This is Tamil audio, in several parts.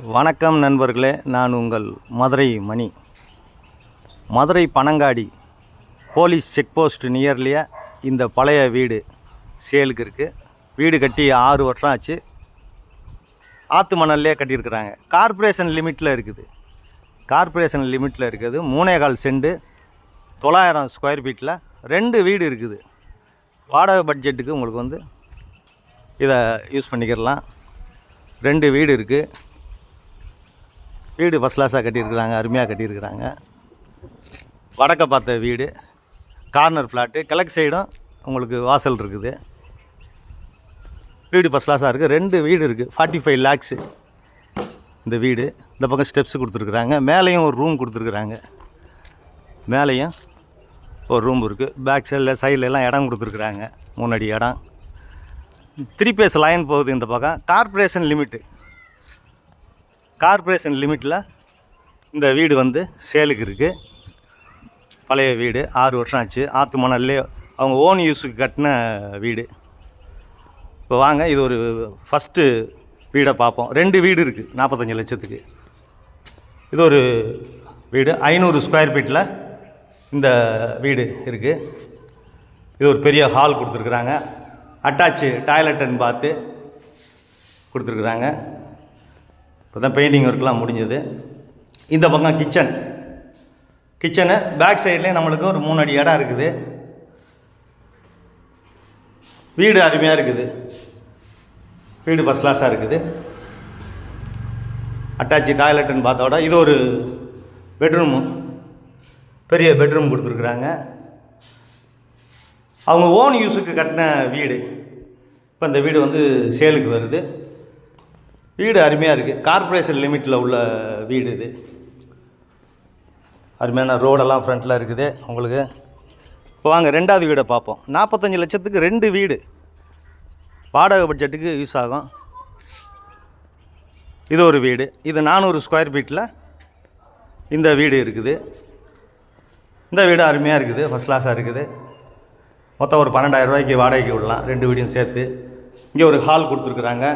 வணக்கம் நண்பர்களே, நான் உங்கள் Madurai Mani. Madurai Panangadi police check post நியர்லியே இந்த பழைய வீடு சேலுக்கு இருக்குது. வீடு கட்டி 6 வருஷம் ஆச்சு. ஆற்று மணல்லே கட்டியிருக்கிறாங்க. கார்ப்பரேஷன் லிமிட்டில் இருக்குது. கார்ப்பரேஷன் லிமிட்டில் இருக்குது. 3.25 சென்ட் 900 ஸ்கொயர் ஃபீட்டில் 2 வீடு இருக்குது. வாடகை பட்ஜெட்டுக்கு உங்களுக்கு இதை யூஸ் பண்ணிக்கிறலாம். 2 வீடு இருக்குது. வீடு ஃபஸ்ட் கிளாஸாக கட்டியிருக்கிறாங்க, அருமையாக கட்டியிருக்கிறாங்க. வடக்க பார்த்த வீடு, கார்னர் ஃப்ளாட்டு, கிழக்கு சைடும் உங்களுக்கு வாசல் இருக்குது. வீடு ஃபஸ்ட் கிளாஸாக இருக்குது. 2 வீடு இருக்குது. 45 lakhs இந்த வீடு. இந்த பக்கம் ஸ்டெப்ஸ் கொடுத்துருக்குறாங்க. மேலேயும் ஒரு ரூம் கொடுத்துருக்குறாங்க. மேலேயும் ஒரு ரூம் இருக்குது. பேக் சைடில் எல்லாம் இடம் கொடுத்துருக்குறாங்க. 3 அடி இடம். 3 phase லைன் போகுது இந்த பக்கம். கார்ப்பரேஷன் லிமிட்டில் இந்த வீடு சேலுக்கு இருக்குது. பழைய வீடு, 6 வருஷம் ஆச்சு. ஆற்று மணல்லே அவங்க ஓன் யூஸுக்கு கட்டின வீடு. இப்போ வாங்க, இது ஒரு ஃபஸ்ட்டு வீடை பார்ப்போம். 2 வீடு இருக்குது 45 லட்சத்துக்கு. இது ஒரு வீடு 500 ஸ்கொயர் ஃபீட்டில் இந்த வீடு இருக்குது. இது ஒரு பெரிய ஹால் கொடுத்துருக்குறாங்க. அட்டாச்சு டாய்லெட் அண்ட் பாத்து கொடுத்துருக்குறாங்க. இப்போ தான் பெயிண்டிங் ஒர்க்லாம் முடிஞ்சது. இந்த பக்கம் கிச்சனு பேக் சைட்லேயே நம்மளுக்கு ஒரு 3 அடி இடம் இருக்குது. வீடு அருமையாக இருக்குது. வீடு ஃபஸ்ட் கிளாஸாக இருக்குது. அட்டாச்சு டாய்லெட் அண்ட் பாத்தோட இது ஒரு பெட்ரூமு, பெரிய பெட்ரூம் கொடுத்துருக்குறாங்க. அவங்க ஓன் யூஸுக்கு கட்டின வீடு. இப்போ இந்த வீடு சேலுக்கு வருது. வீடு அருமையாக இருக்குது. கார்ப்பரேஷன் லிமிட்டில் உள்ள வீடு இது. அருமையான ரோடெல்லாம் ஃப்ரண்ட்டில் இருக்குது உங்களுக்கு. இப்போ வாங்க 2வது வீடை பார்ப்போம். 45 லட்சத்துக்கு 2 வீடு. வாடகை பட்ஜெட்டுக்கு யூஸ் ஆகும். இது ஒரு வீடு. இது 400 ஸ்கொயர் ஃபீட்டில் இந்த வீடு இருக்குது. இந்த வீடு அருமையாக இருக்குது. ஃபஸ்ட் கிளாஸாக இருக்குது. மொத்தம் ஒரு 12,000 ரூபாய்க்கு வாடகைக்கு விடலாம், 2 வீடையும் சேர்த்து. இங்கே ஒரு ஹால் கொடுத்துருக்குறாங்க.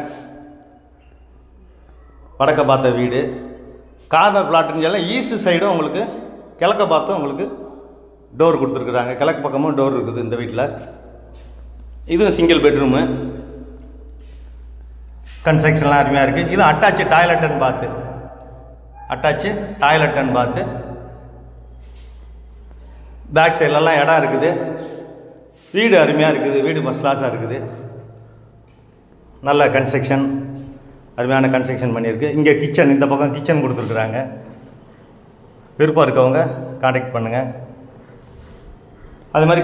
வடக்க பார்த்த வீடு, கார்னர் பிளாட்டுன்னு எல்லாம் ஈஸ்ட் சைடும் உங்களுக்கு, கிழக்க பார்த்தும் உங்களுக்கு டோர் கொடுத்துருக்குறாங்க. கிழக்கு பக்கமும் டோர் இருக்குது இந்த வீட்டில். இதுவும் சிங்கிள் பெட்ரூமு. கன்ஸ்ட்ரக்ஷன்லாம் அருமையாக இருக்குது. இது அட்டாச்சு டாய்லெட் அண்ட் பாத்து. பேக் சைட்லலாம் இடம் இருக்குது. வீடு அருமையாக இருக்குது. வீடு ஃபஸ்ட் கிளாஸாக இருக்குது. நல்ல கன்ஸ்ட்ரக்ஷன், அருமையான கன்ஸ்ட்ரக்ஷன் பண்ணியிருக்கு. இங்கே கிச்சன், இந்த பக்கம் கிச்சன் கொடுத்துருக்குறாங்க. விருப்பம் இருக்கவங்க காண்டாக்ட் பண்ணுங்கள். அது மாதிரி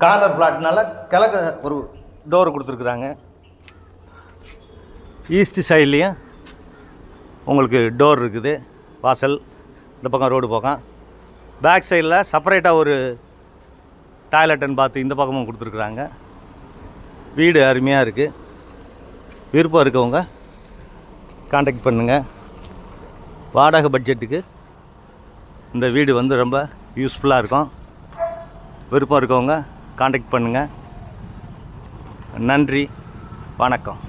கார்னர் ஃப்ளாட்னால கிழக்க ஒரு டோர் கொடுத்துருக்குறாங்க. ஈஸ்ட் சைட்லேயும் உங்களுக்கு டோர் இருக்குது. வாசல் இந்த பக்கம், ரோடு பக்கம். பேக் சைடில் செப்பரேட்டாக ஒரு டாய்லெட் அண்ட் பாத்து இந்த பக்கமும் கொடுத்துருக்குறாங்க. வீடு அருமையாக இருக்குது. விருப்பம் இருக்கவங்க காண்டாக்ட் பண்ணுங்கள். வாடகை பட்ஜெட்டுக்கு இந்த வீடு ரொம்ப யூஸ்ஃபுல்லாக இருக்கும். விருப்பம் இருக்கவங்க காண்டாக்ட் பண்ணுங்கள். நன்றி, வணக்கம்.